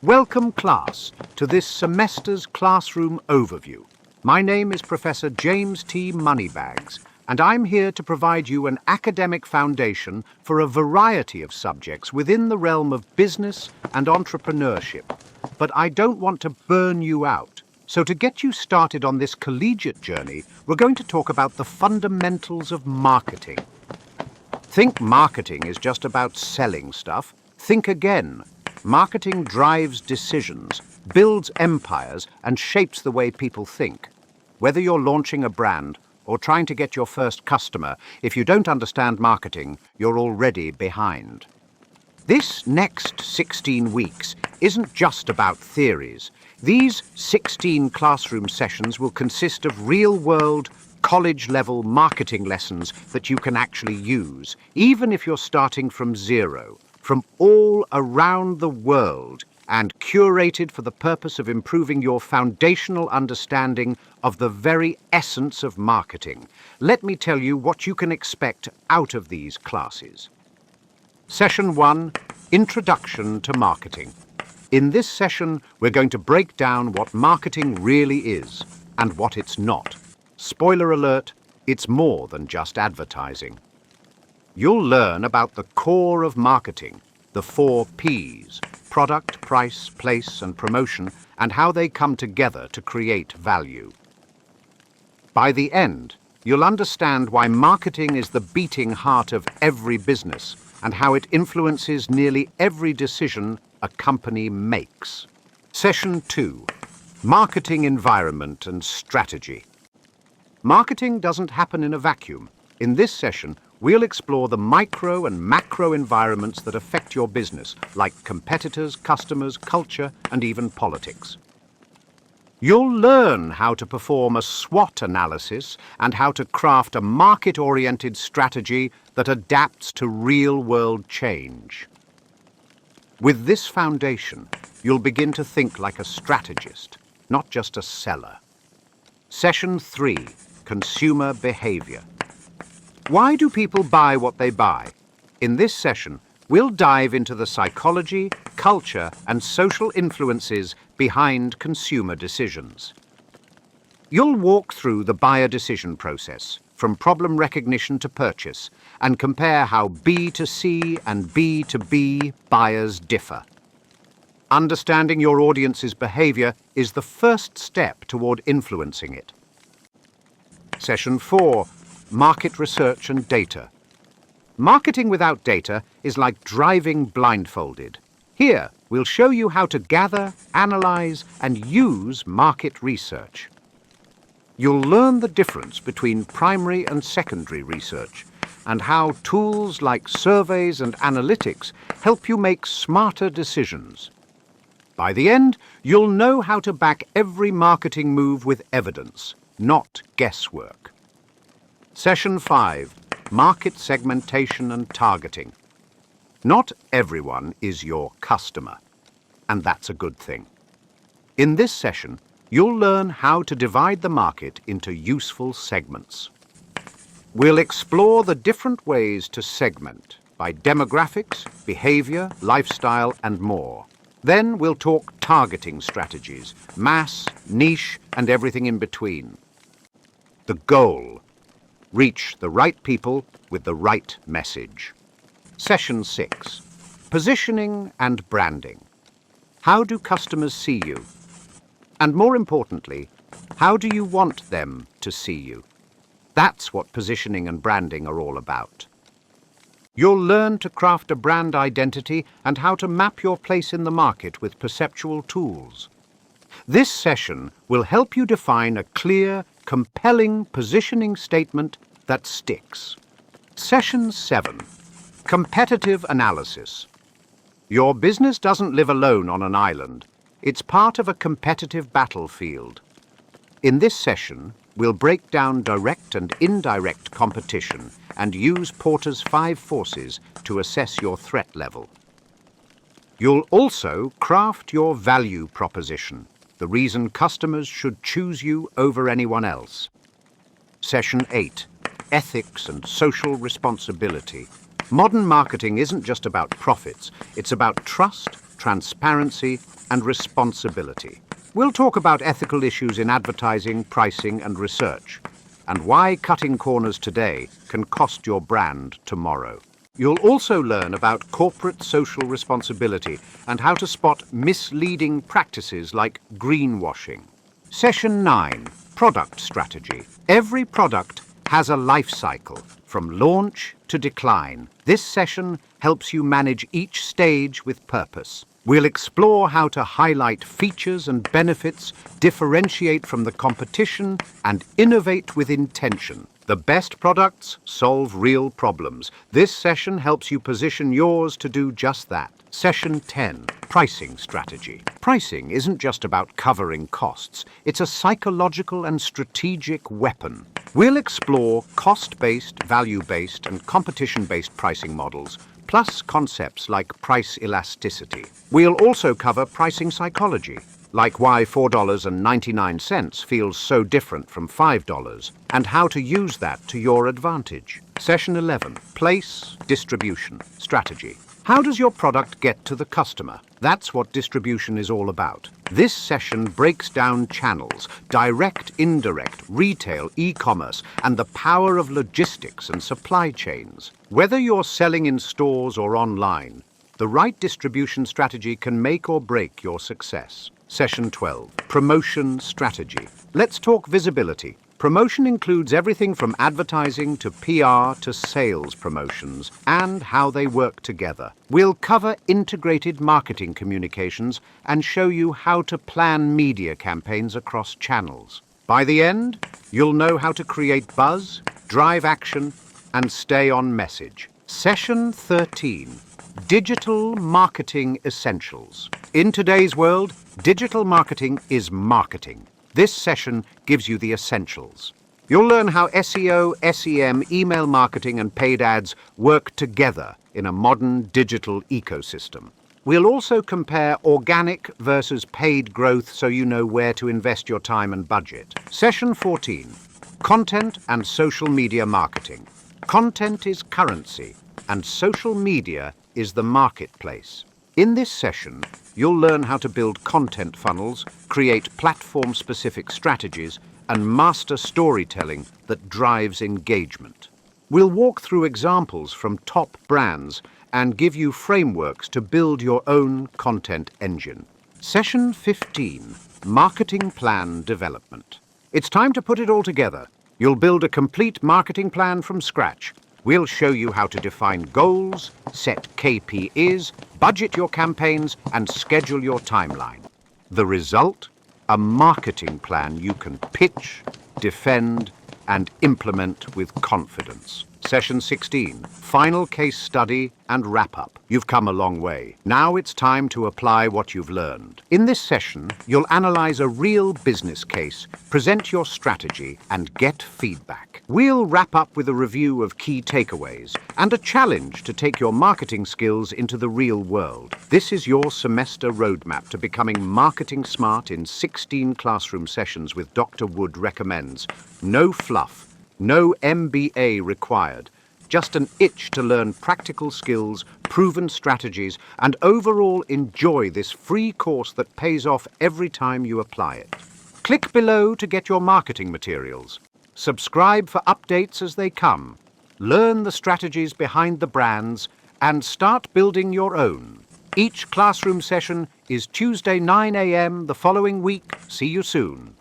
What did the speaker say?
Welcome, class, to this semester's classroom overview. My name is Professor James T. Moneybags, and I'm here to provide you an academic foundation for a variety of subjects within the realm of business and entrepreneurship. But I don't want to burn you out. So to get you started on this collegiate journey, we're going to talk about the fundamentals of marketing. Think marketing is just about selling stuff. Think again. Marketing drives decisions, builds empires, and shapes the way people think. Whether you're launching a brand or trying to get your first customer, if you don't understand marketing, you're already behind. This next 16 weeks isn't just about theories. These 16 classroom sessions will consist of real-world, college-level marketing lessons that you can actually use, even if you're starting from zero, from all around the world, and curated for the purpose of improving your foundational understanding of the very essence of marketing. Let me tell you what you can expect out of these classes. Session 1, Introduction to Marketing. In this session, we're going to break down what marketing really is and what it's not. Spoiler alert, it's more than just advertising. You'll learn about the core of marketing, the 4 Ps, product, price, place, and promotion, and how they come together to create value. By the end, you'll understand why marketing is the beating heart of every business and how it influences nearly every decision a company makes. Session 2, Marketing Environment and Strategy. Marketing doesn't happen in a vacuum. In this session, we'll explore the micro and macro environments that affect your business, like competitors, customers, culture, and even politics. You'll learn how to perform a SWOT analysis and how to craft a market-oriented strategy that adapts to real-world change. With this foundation, you'll begin to think like a strategist, not just a seller. Session 3, Consumer Behavior. Why do people buy what they buy? In this session, we'll dive into the psychology, culture, and social influences behind consumer decisions. You'll walk through the buyer decision process, from problem recognition to purchase, and compare how B to C and B to B buyers differ. Understanding your audience's behavior is the first step toward influencing it. Session 4, Market Research and Data. Marketing without data is like driving blindfolded. Here, we'll show you how to gather, analyze, and use market research. You'll learn the difference between primary and secondary research, and how tools like surveys and analytics help you make smarter decisions. By the end, you'll know how to back every marketing move with evidence, not guesswork. Session 5, Market Segmentation and Targeting. Not everyone is your customer, and that's a good thing. In this session, you'll learn how to divide the market into useful segments. We'll explore the different ways to segment by demographics, behavior, lifestyle, and more. Then we'll talk targeting strategies, mass, niche, and everything in between. The goal: reach the right people with the right message. Session 6, Positioning and Branding. How do customers see you? And more importantly, how do you want them to see you? That's what positioning and branding are all about. You'll learn to craft a brand identity and how to map your place in the market with perceptual tools. This session will help you define a clear, compelling positioning statement that sticks. Session 7, Competitive Analysis. Your business doesn't live alone on an island. It's part of a competitive battlefield. In this session, we'll break down direct and indirect competition and use Porter's 5 forces to assess your threat level. You'll also craft your value proposition, the reason customers should choose you over anyone else. Session 8, Ethics and Social Responsibility. Modern marketing isn't just about profits, it's about trust, transparency, and responsibility. We'll talk about ethical issues in advertising, pricing, and research, and why cutting corners today can cost your brand tomorrow. You'll also learn about corporate social responsibility and how to spot misleading practices like greenwashing. Session 9, Product Strategy. Every product has a life cycle, from launch to decline. This session helps you manage each stage with purpose. We'll explore how to highlight features and benefits, differentiate from the competition, and innovate with intention. The best products solve real problems. This session helps you position yours to do just that. Session 10, Pricing Strategy. Pricing isn't just about covering costs. It's a psychological and strategic weapon. We'll explore cost-based, value-based, and competition-based pricing models, plus concepts like price elasticity. We'll also cover pricing psychology, like why $4.99 feels so different from $5, and how to use that to your advantage. Session 11, Place, Distribution, Strategy. How does your product get to the customer? That's what distribution is all about. This session breaks down channels, direct, indirect, retail, e-commerce, and the power of logistics and supply chains. Whether you're selling in stores or online, the right distribution strategy can make or break your success. Session 12, Promotion Strategy. Let's talk visibility. Promotion includes everything from advertising to PR to sales promotions and how they work together. We'll cover integrated marketing communications and show you how to plan media campaigns across channels. By the end, you'll know how to create buzz, drive action, and stay on message. Session 13, Digital Marketing Essentials. In today's world, digital marketing is marketing. This session gives you the essentials. You'll learn how SEO, SEM, email marketing, and paid ads work together in a modern digital ecosystem. We'll also compare organic versus paid growth so you know where to invest your time and budget. Session 14, Content and Social Media Marketing. Content is currency, and social media is the marketplace. In this session, you'll learn how to build content funnels, create platform-specific strategies, and master storytelling that drives engagement. We'll walk through examples from top brands and give you frameworks to build your own content engine. Session 15, Marketing Plan Development. It's time to put it all together. You'll build a complete marketing plan from scratch. We'll show you how to define goals, set KPIs, budget your campaigns, and schedule your timeline. The result? A marketing plan you can pitch, defend, and implement with confidence. Session 16, Final Case Study and Wrap-Up. You've come a long way. Now it's time to apply what you've learned. In this session, you'll analyze a real business case, present your strategy, and get feedback. We'll wrap up with a review of key takeaways and a challenge to take your marketing skills into the real world. This is your semester roadmap to becoming marketing smart in 16 classroom sessions with Dr. Wood recommends. No fluff. No MBA required, just an itch to learn practical skills, proven strategies, and overall enjoy this free course that pays off every time you apply it. Click below to get your marketing materials. Subscribe for updates as they come. Learn the strategies behind the brands and start building your own. Each classroom session is Tuesday 9 a.m. the following week. See you soon.